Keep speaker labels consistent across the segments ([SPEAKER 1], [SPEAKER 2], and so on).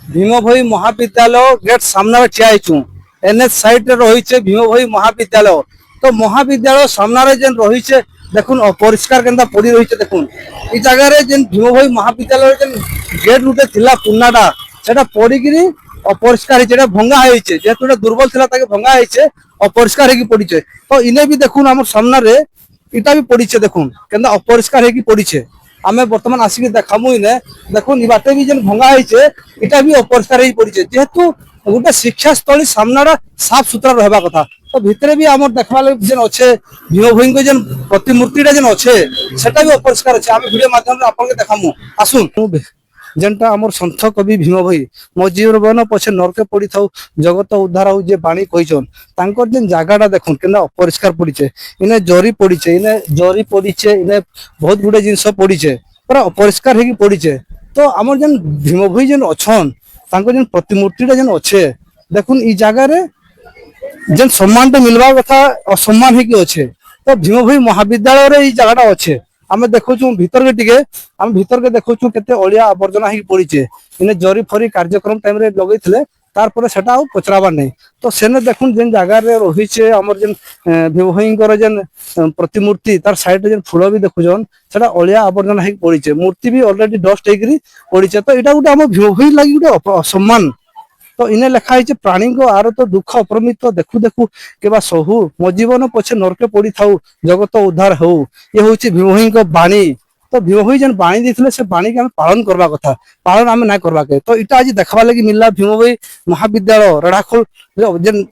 [SPEAKER 1] भीम भोई महाविद्यालय गेट सामने ठिया होइछु एनएच साइड रे रही भीम भोई महाविद्यालय तो महाविद्यालय सामने जेन रही देखुन अपरिष्कार केनता पड़ी रही देखुन ई जगह रे जेन भीम भोई महाविद्यालय जेन गेट गुटे थिला पुन्नाटा सेटा पड़ीगिरी अपरिष्कार जेटा भंगा होइछे जेतुटा दुर्बल थिला ताके भंगा होइछे अपरिष्कार हेकी पड़ीछे तो इने भी देखुन हमर सामने रे इटा भी पड़ीछे देखुन केनता अपरिष्कार हेकी पड़ीछे आमे वर्तमान आसिक देखामु इने देखुन इ बाटे भी जेन भंगा होइछे इटा भी अपरिष्कार हेई पड़ीछे जेहेतु गोटे शिक्षा स्थली सामनाटा साफ सुथरा रहबा कथा तो भितरे भी हमर देखबा लागि जेन अच्छे भीम भोई को जेन प्रतिमूर्तिटा जेन अच्छे सेटा भी अपरिष्कार अच्छे आमे वीडियो माध्यम रे आपन के देखामु आसुन जेनटा हमर संत कवि भीम भोई मो जीवन पछे नरके पड़ी थाउ जगत उद्धार हो जे बाणी कहिछन तांकर जेन जागाटा देखुन केना अपरिष्कार पड़ीछे इने जरी पड़ीछे इने जरी पड़ीछे इने बहुत गुडे जिंस पड़ीछे पूरा अपरिष्कार हेकी पड़ीछे तो हमर जेन भीम भोई जेन अछन तांकर जेन प्रतिमूर्तिटा जेन अच्छे देखुन ई जगह रे जेन सम्मानटा मिलवा कथा असम्मान हेकी अच्छे तो भीम भोई महाविद्यालय रे ई जगहटा अच्छे आमे देखुछु भीतर के टिके आमे भीतर के देखुछु केते अलिया आवर्जना ही पड़ीछे इने जरी फरी कार्यक्रम टाइम रे लगैथिले तार परे सेटा आ पचराबा नै तो सेने देखुन जेन जगह रे रहिछे हमर जेन भीम भोईंकर जेन प्रतिमूर्ति तार साइड रे जेन फूल भी देखुछन सेटा अलिया आवर्जना ही पड़ीछे मूर्ति भी ऑलरेडी डस्ट हेकरी पड़ीछे तो एटा गुटे हम भीम भोई लागि गुटे सम्मान तो इने लिखा है प्राणी को आर तो दुख अप्रमित देखु देखु केबा सहु मो जीवन पछे नरके पड़ी थाउ जगत उद्धार हो ये होची भीम भोई को बाणी तो भीम भोई जन बाणी दिथिले से बाणी के हम पालन करबा कथा पालन हम ना करबा के तो इटा आज देखबा लागि मिलला भीम भोई महाविद्यालय रेडाखोल जन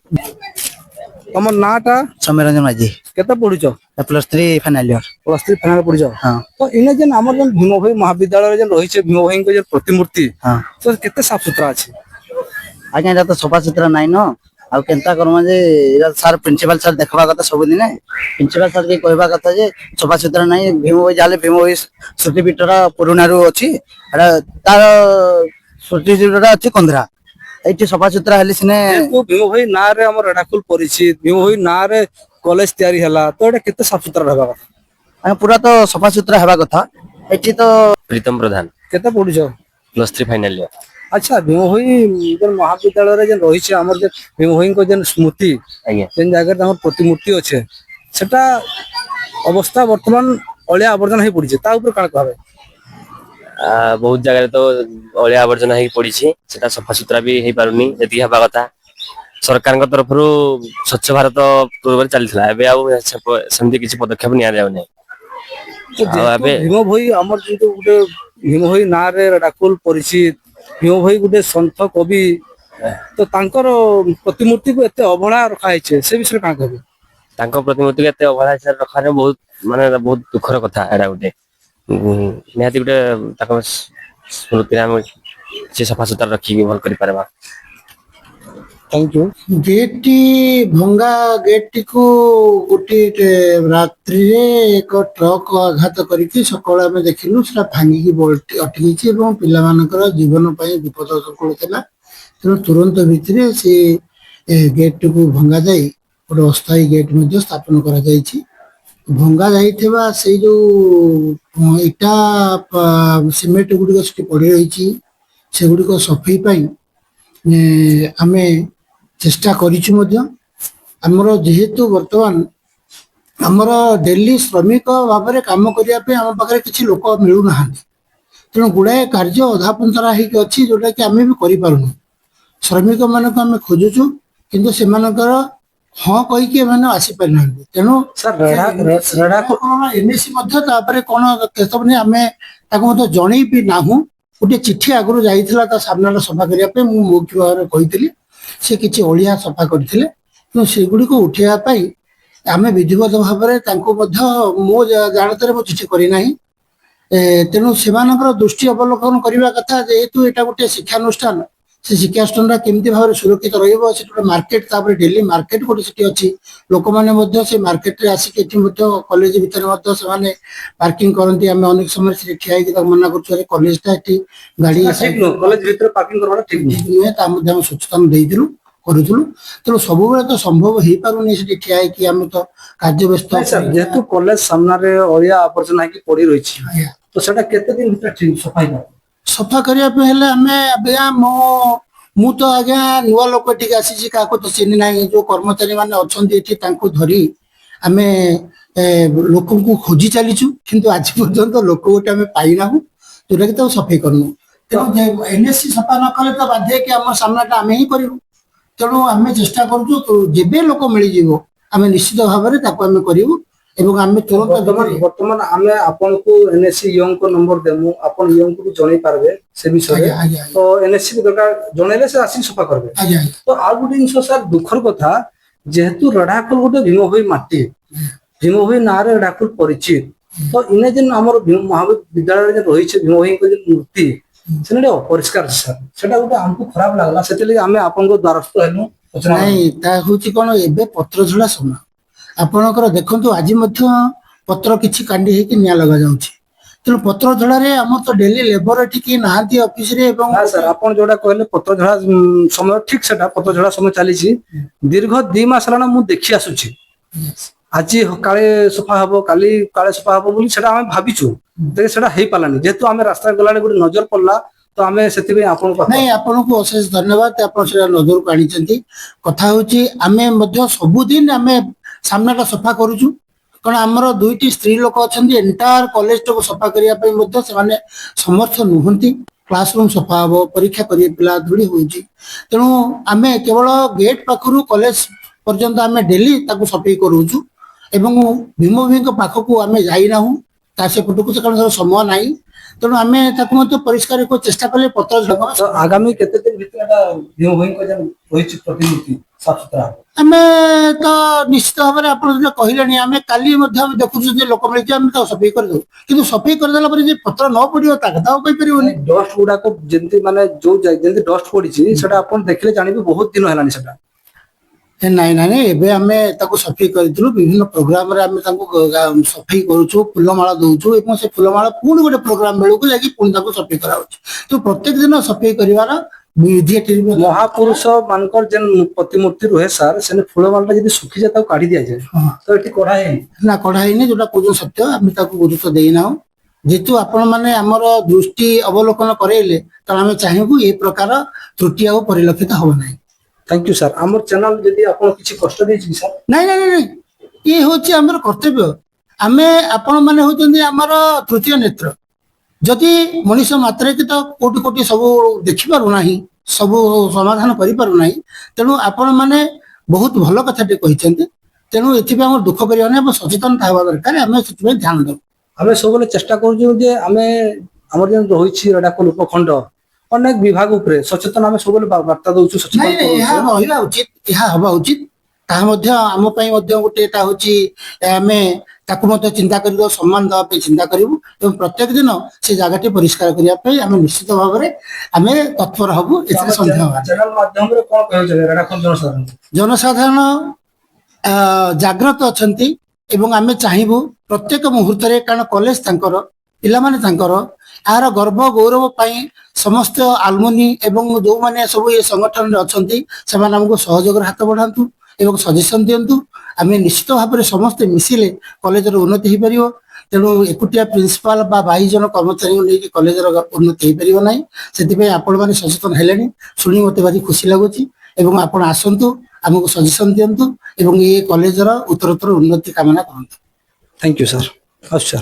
[SPEAKER 1] हमर नाटा
[SPEAKER 2] सौम्यरंजन माझी
[SPEAKER 1] केते पढुचो
[SPEAKER 2] +3 फाइनल ईयर
[SPEAKER 1] फाइनल पढुचो
[SPEAKER 2] हां
[SPEAKER 1] तो इने जन हमर जन भीम भोई महाविद्यालय जन रहिছে भीम भोई को जन प्रतिमूर्ति
[SPEAKER 2] हां
[SPEAKER 1] तो केते साफ सुथरा अछि
[SPEAKER 2] आज्ञा एटा तो सफा सुथरा नाइ न आ केनता करमा जे एरा सर प्रिंसिपल सर देखबा कथा सब दिन प्रिंसिपल सर के कहबा कथा जे सफा सुथरा नाइ भीम भोई जाले भीम भोई सर्टिफिकेटरा पुरुनारू अछि एरा तार सर्टिफिकेटरा अछि कंधरा एठी सफा सुथरा हेली सिने
[SPEAKER 1] तो भीम भोई ना रे हमर रेडाकुल परिचित भीम भोई ना रे कॉलेज तयारी हला तो एटा केते साफ सुथरा रहबा कथा
[SPEAKER 2] आ पूरा तो सफा सुथरा हेबा कथा एठी तो
[SPEAKER 3] प्रीतम प्रधान
[SPEAKER 1] केते पढुचो
[SPEAKER 3] +3 फाइनल ईयर
[SPEAKER 1] अच्छा भीम भोई जन महाविद्यालय रे जन रहिছে हमर जे भीम भोई को जन स्मृति
[SPEAKER 3] आज्ञा
[SPEAKER 1] जेन जगह हमर प्रतिमूर्ति अच्छे सेटा अवस्था वर्तमान अलिया आवर्जन हे पड़िছে ता ऊपर काण कहबे
[SPEAKER 3] बहुत जगह तो अलिया आवर्जना ही पड़ी सेटा सफा सुतरा भी हे पारुनी जति हबा कथा सरकार को तरफ रु स्वच्छ भारत पूर्व चलथिला एबे आ समझे किछि पदक्षेप निया जाउ नै
[SPEAKER 1] तो भीम भोई हमर जे गुटे भीम भोई ना रे रेडाकुल परिचित भीम भोई गुटे संत कवि तो तांकर प्रतिमूर्ति को एते अवहेला रखा है से विषय का कहबे
[SPEAKER 3] तांको प्रतिमूर्ति के एते अवहेला से रखा रे बहुत माने बहुत दुखर कथा एडा गुटे निहाती गुटे ताको स्मृति हम से सफा सुथरा रखी के भल करि परबा
[SPEAKER 1] थैंक यू
[SPEAKER 4] गेट टी भंगा गेट टी को गोटे रात्रि एक ट्रक आघात करके सकाळ आमे देखिलु सेटा भांगी की बोल्ट अटकीची एवं पिला मानकर जीवन पई विपद सकल थिला तेणु तुरंत भितरे से गेट को भंगा जाई गोटे अस्थायी गेट मध्ये स्थापन करा जाईची भंगा जाइथिबा से जो इटा सिमेंट गुडी को पड़ी रहिची से गुडी को सफाई पई आमे चेष्टा करिछु मध्ये हमर जेहेतु वर्तमान हमर डेली श्रमिक भाबरे काम करिया पे हम पाखरे किछि लोक मिलु नाहांती तेणु गुड़ाए कार्य अधा पंतरा ही अछि जोटा कि आमे भी करि पारुनु श्रमिक मानक आमे खोजुछु किंतु से मानकर हां कहि के माने आसी पारनांती तेणु
[SPEAKER 1] सर रेडा
[SPEAKER 4] कोन एनएसी मध्ये तापरे कोन केतबने आमे ताको मते जणी भी नाहु गोटे चिठी आगु जाइथिला ता सामना सफा करिया पे मु मुख्य भाव कहितली से किछि ओलिया सफा करथिले तो सेगुडी को उठेया पाई आमे विधिवत भाव रे तांको मध्ये मो जानतरे मो चिठी करि नाही तेणु सेमानकर दृष्टि अवलोकन करबा कथा जेहेतु एटा गोटे शिक्षा अनुष्ठान से शिक्षा स्टोनरा केमती भाव सुरक्षित रहिबो से मार्केट तापर डेली मार्केट गोटे सिटी अछि लोक माने मध्ये से मार्केट रे आसी केठी मध्ये कॉलेज भीतर मध्ये से माने पार्किंग करंती हम अनेक समय से ठिया कि मना करछु रे कॉलेज ता एठी गाड़ी
[SPEAKER 1] कॉलेज भीतर पार्किंग करबा ठीक
[SPEAKER 4] नहीं ता मध्ये हम सूचना देइदिलु करूथुलु तेणु सब बेले तो संभव हे पारुनी से ठिया कि हम तो कार्य व्यस्त
[SPEAKER 1] जेहेतु कॉलेज सामना रे अलिया आवर्जना की पड़ी रहिछि तो सेटा केते दिन भीतर ठीक सफाई कर
[SPEAKER 4] ସଫା କରିବା ପାଇଁ ହେଲେ ଆମେ ଆଜ୍ଞା ମୁଁ ତ ଆଜ୍ଞା ନୂଆ ଲୋକ ଏଠିକି ଆସିଛି, କାହାକୁ ତ ଚିହ୍ନି ନାହିଁ। ଯୋଉ କର୍ମଚାରୀ ମାନେ ଅଛନ୍ତି ଏଠି ତାଙ୍କୁ ଧରି ଆମେ ଲୋକଙ୍କୁ ଖୋଜି ଚାଲିଛୁ, କିନ୍ତୁ ଆଜି ପର୍ଯ୍ୟନ୍ତ ଲୋକ ଗୋଟେ ଆମେ ପାଇନାହୁଁ ଯୋଉଟା କି ତାକୁ ସଫେଇ କରିନୁ। ତେଣୁ ଏନ୍ଏସି ସଫା ନ କଲେ ତ ବାଧ୍ୟ ହେଇକି ଆମ ସାମ୍ନାଟା ଆମେ ହିଁ କରିବୁ। ତେଣୁ ଆମେ ଚେଷ୍ଟା କରୁଛୁ ଯେବେ ଲୋକ ମିଳିଯିବ ଆମେ ନିଶ୍ଚିତ ଭାବରେ ତାକୁ ଆମେ କରିବୁ ଏବଂ ଆମେ ତୁରନ୍ତ
[SPEAKER 1] ବର୍ତ୍ତମାନ ଆମେ ଆପଣଙ୍କୁ ଏନ୍ଏସି ୟଙ୍କ ନମ୍ବର ଦେମୁ, ଆପଣ ୟଙ୍କୁ ବି ଜଣେଇ ପାରିବେ ସେ ବିଷୟରେ।
[SPEAKER 4] ଆଜ୍ଞା ଆଜ୍ଞା
[SPEAKER 1] ତ ଏନ୍ଏସି ଦରକାର ଜଣେଇଲେ ସେ ଆସିକି ସଫା କରିବେ।
[SPEAKER 4] ଆଜ୍ଞା
[SPEAKER 1] ତ ଆଉ ଗୋଟେ ଜିନିଷ ସାର୍ ଦୁଃଖର କଥା, ଯେହେତୁ ରେଢାଖୋଲ ଗୋଟେ ଭୀମଭୋଇ ମାଟି, ଭୀମଭୋଇ ନାଁରେ ରେଢାଖୋଲ ପରିଚିତ, ତ ଇନେ ଯେନ୍ ଆମର ମହାବିଦ୍ୟାଳୟରେ ଯେ ରହିଛି ଭୀମଭୋଇଙ୍କ ଯେ ମୂର୍ତ୍ତି ସେଟା ଗୋଟେ ଅପରିଷ୍କାର ସାର୍, ସେଟା ଗୋଟେ ଆମକୁ ଖରାପ ଲାଗିଲା, ସେଥିଲାଗି ଆମେ ଆପଣଙ୍କ ଦ୍ୱାରସ୍ଥ ହେଲୁ।
[SPEAKER 4] ନାଇଁ ତା ହଉଛି କଣ, ଏବେ ପତ୍ର ଝଡ଼ା ସମୟ। ଆପଣଙ୍କର ଦେଖନ୍ତୁ ଆଜି ମଧ୍ୟ ପତ୍ର କିଛି କାଣ୍ଡି ହେଇକି ନିଆଁ ଲଗାଯାଉଛି। ତେଣୁ ପତ୍ର ଝଡ଼ାରେ ଆମର ତ ଡେଲି ଲେବର ଏଠି କେହି ନାହାନ୍ତି ଅଫିସରେ। ଏବଂ
[SPEAKER 1] ନା ସାର୍, ଆପଣ ଯୋଉଟା କହିଲେ ପତ୍ରଝଡ଼ା ସମୟ ଠିକ, ସେଟା ପତ୍ରଝଡ଼ା ସମୟ ଚାଲିଛି ଦୀର୍ଘ 2 ମାସ ହେଲାଣି ମୁଁ ଦେଖି ଆସୁଛି। ଆଜି କାଳେ ସଫା ହବ, କାଲି କାଳେ ସଫା ହବ ବୋଲି ସେଟା ଆମେ ଭାବିଛୁ, ସେଟା ହେଇପାରିଲାନି। ଯେହେତୁ ଆମେ ରାସ୍ତାରେ ଗଲାବେଳେ ଗୋଟେ ନଜର ପଡିଲା, ତ ଆମେ ସେଥିପାଇଁ ଆପଣଙ୍କ
[SPEAKER 4] ନାଇଁ ଆପଣଙ୍କୁ ଅଶେଷ ଧନ୍ୟବାଦ, ଆପଣ ସେଟା ନଜରକୁ ଆଣିଛନ୍ତି। କଥା ହଉଛି ଆମେ ମଧ୍ୟ ସବୁଦିନ ଆମେ ସାମ୍ନାଟା ସଫା କରୁଛୁ, କାରଣ ଆମର 2ଟି ସ୍ତ୍ରୀ ଲୋକ ଅଛନ୍ତି ଏଣ୍ଟାୟାର କଲେଜଟାକୁ ସଫା କରିବା ପାଇଁ ମଧ୍ୟ ସେମାନେ ସମର୍ଥ ନୁହନ୍ତି। କ୍ଲାସରୁମ୍ ସଫା ହବ, ପରୀକ୍ଷା କରିବେ ପିଲା, ଧୂଳି ହଉଛି। ତେଣୁ ଆମେ କେବଳ ଗେଟ୍ ପାଖରୁ କଲେଜ ପର୍ଯ୍ୟନ୍ତ ଆମେ ଡେଲି ତାକୁ ସଫେଇ କରୁଛୁ ଏବଂ ଭୀମଭୋଇଙ୍କ ପାଖକୁ ଆମେ ଯାଇନାହୁଁ, ତା ସେପଟକୁ କାରଣ ସମୟ ନାହିଁ। ତେଣୁ ଆମେ ତାକୁ ମଧ୍ୟ ପରିଷ୍କାର ଚେଷ୍ଟା କଲେ ପତ୍ର ଝଡ଼ା
[SPEAKER 1] ତ ଆଗାମୀ କେତେ ଦିନ ଭିତରେ ଏଟା ଭୀମଭୋଇଙ୍କ ଯେନ୍ ରହିଛି ପ୍ରତିମୂର୍ତ୍ତି ସଫାସୁତରା ହବ?
[SPEAKER 4] ଆମେ ତ ନିଶ୍ଚିତ ଭାବରେ ଆପଣ ଯେତେବେଳେ କହିଲେଣି, ଆମେ କାଲି ମଧ୍ୟ ଆମେ ଦେଖୁଛୁ ଯେ ଲୋକ ମିଳିଛି ଆମେ ତାକୁ ସଫେଇ କରିଦେବୁ, କିନ୍ତୁ ସଫେଇ କରିଦେଲା ପରେ ଯେ ପତ୍ର ନ ପଡିବ ତା କଥା ଆଉ କହିପାରିବନି।
[SPEAKER 1] ଡଷ୍ଟ ଗୁଡାକ ଯେମିତି ମାନେ ଯୋଉ ଯେମିତି ଡଷ୍ଟ ପଡିଛି ସେଟା ଆପଣ ଦେଖିଲେ ଜାଣିବେ ବହୁତ ଦିନ ହେଲାଣି ସେଟା।
[SPEAKER 4] ନାଇଁ ନାଇଁ ନାଇଁ, ଏବେ ଆମେ ତାକୁ ସଫେଇ କରିଥିଲୁ, ବିଭିନ୍ନ ପ୍ରୋଗ୍ରାମରେ ଆମେ ତାଙ୍କୁ ସଫେଇ କରୁଛୁ, ଫୁଲମାଳ ଦଉଛୁ ଏବଂ ସେ ଫୁଲମାଳ ପୁଣି ଗୋଟେ ପ୍ରୋଗ୍ରାମ ବେଳକୁ ଯାଇକି ପୁଣି ତାକୁ ସଫେଇ କରାହଉଛି। ତ ପ୍ରତ୍ୟେକ ଦିନ ସଫେଇ କରିବାର ବିଧି ଏଠି
[SPEAKER 1] ମହାପୁରୁଷ ମାନଙ୍କର ଯେନ୍ ପ୍ରତିମୂର୍ତ୍ତି ରୁହେ ସାର୍, ସେ ଫୁଲମାଳଟା ଯଦି ଶୁଖିଯାଏ ତାକୁ କାଢି ଦିଆଯାଏ, ତ ଏଠି କଢା ହେଇନି।
[SPEAKER 4] ନା କଢା ହେଇନି, ଯୋଉଟା କହୁଛନ୍ତି ସତ୍ୟ, ଆମେ ତାକୁ ଗୁରୁତ୍ୱ ଦେଇନାହୁଁ। ଯେହେତୁ ଆପଣ ମାନେ ଆମର ଦୃଷ୍ଟି ଅବଲୋକନ କରେଇଲେ, ତେଣୁ ଆମେ ଚାହିଁବୁ ଏ ପ୍ରକାର ତ୍ରୁଟି ଆଉ ପରିଲକ୍ଷିତ ହବ ନାହିଁ।
[SPEAKER 1] Thank you sir. ଆମର ଚ୍ୟାନେଲ ଯଦି ଆପଣ କିଛି କଷ୍ଟ ଦେଇଛି କି ସାର୍?
[SPEAKER 4] ନାଇଁ ନାଇଁ ନାଇଁ, ଇଏ ହଉଛି ଆମର କର୍ତ୍ତବ୍ୟ। ଆମେ ଆପଣ ମାନେ ହଉଛନ୍ତି ଆମର ତୃତୀୟ ନେତ୍ର। ଯଦି ମଣିଷ ମାତ୍ରେ କି ତ କୋଟି କୋଟି ସବୁ ଦେଖିପାରୁନାହିଁ, ସବୁ ସମାଧାନ କରିପାରୁନାହିଁ, ତେଣୁ ଆପଣ ମାନେ ବହୁତ ଭଲ କଥାଟେ କହିଛନ୍ତି। ତେଣୁ ଏଥିପାଇଁ ଆମର ଦୁଃଖ କରିବା ନାହିଁ, ଏବଂ ସଚେତନତା ହେବା ଦରକାର, ଆମେ ସେଥିପାଇଁ ଧ୍ୟାନ ଦେବୁ।
[SPEAKER 1] ଆମେ ସବୁବେଳେ ଚେଷ୍ଟା କରୁଛୁ ଯେ ଆମେ ଆମର ଯେନ୍ ରହିଛି ରେଢାଖୋଲ ଉପଖଣ୍ଡ ଅନେକ ବିଭାଗ ଉପରେ ସଚେତନ, ଆମେ ସବୁବେଳେ ବାର୍ତ୍ତା ଦଉଛୁ, ସଚେତନ
[SPEAKER 4] ନାଇଁ ନାଇଁ, ଏହା
[SPEAKER 1] କରୁଛୁ।
[SPEAKER 4] ରହିବା ଉଚିତ, ଏହା ହବା ଉଚିତ। ତାହା ମଧ୍ୟ ଆମ ପାଇଁ ମଧ୍ୟ ଗୋଟେ ଏଟା ହଉଛି, ଆମେ ତାକୁ ମଧ୍ୟ ଚିନ୍ତା କରିବୁ, ସମ୍ମାନ ଦେବା ପାଇଁ ଚିନ୍ତା କରିବୁ ଏବଂ ପ୍ରତ୍ୟେକ ଦିନ ସେ ଜାଗାଟି ପରିଷ୍କାର କରିବା ପାଇଁ ଆମେ ନିଶ୍ଚିତ ଭାବରେ ଆମେ ତତ୍ପର ହବୁ। ଏଥିରେ ସନ୍ଦେହ ନାହିଁ।
[SPEAKER 1] ଚ୍ୟାନେଲ ମାଧ୍ୟମରେ କଣ କହିବାକୁ ଚାହିଁବେ ରେଢାଖୋଲ ଜନସାଧାରଣ?
[SPEAKER 4] ଜନସାଧାରଣ ଜାଗ୍ରତ ଅଛନ୍ତି ଏବଂ ଆମେ ଚାହିଁବୁ ପ୍ରତ୍ୟେକ ମୁହୂର୍ତ୍ତରେ, କାରଣ କଲେଜ ତାଙ୍କର, ପିଲାମାନେ ତାଙ୍କର, ଏହାର ଗର୍ବ ଗୌରବ ପାଇଁ ସମସ୍ତ ଆଲୁମିନି ଏବଂ ଯୋଉମାନେ ସବୁ ଏ ସଂଗଠନରେ ଅଛନ୍ତି ସେମାନେ ଆମକୁ ସହଯୋଗର ହାତ ବଢାନ୍ତୁ ଏବଂ ସଜେସନ ଦିଅନ୍ତୁ। ଆମେ ନିଶ୍ଚିତ ଭାବରେ ସମସ୍ତେ ମିଶିଲେ କଲେଜର ଉନ୍ନତି ହେଇପାରିବ। ତେଣୁ ଏକୁଟିଆ ପ୍ରିନ୍ସିପାଲ ବା 22 ଜଣ କର୍ମଚାରୀଙ୍କୁ ନେଇକି କଲେଜର ଉନ୍ନତି ହେଇପାରିବ ନାହିଁ। ସେଥିପାଇଁ ଆପଣମାନେ ସଚେତନ ହେଲେଣି, ଶୁଣି ମୋତେ ଭାରି ଖୁସି ଲାଗୁଛି ଏବଂ ଆପଣ ଆସନ୍ତୁ, ଆମକୁ ସଜେସନ ଦିଅନ୍ତୁ ଏବଂ ଏ କଲେଜର ଉତ୍ତରୋତ୍ତର ଉନ୍ନତି କାମନା କରନ୍ତୁ।
[SPEAKER 1] Thank you sir. ଆଚ୍ଛା।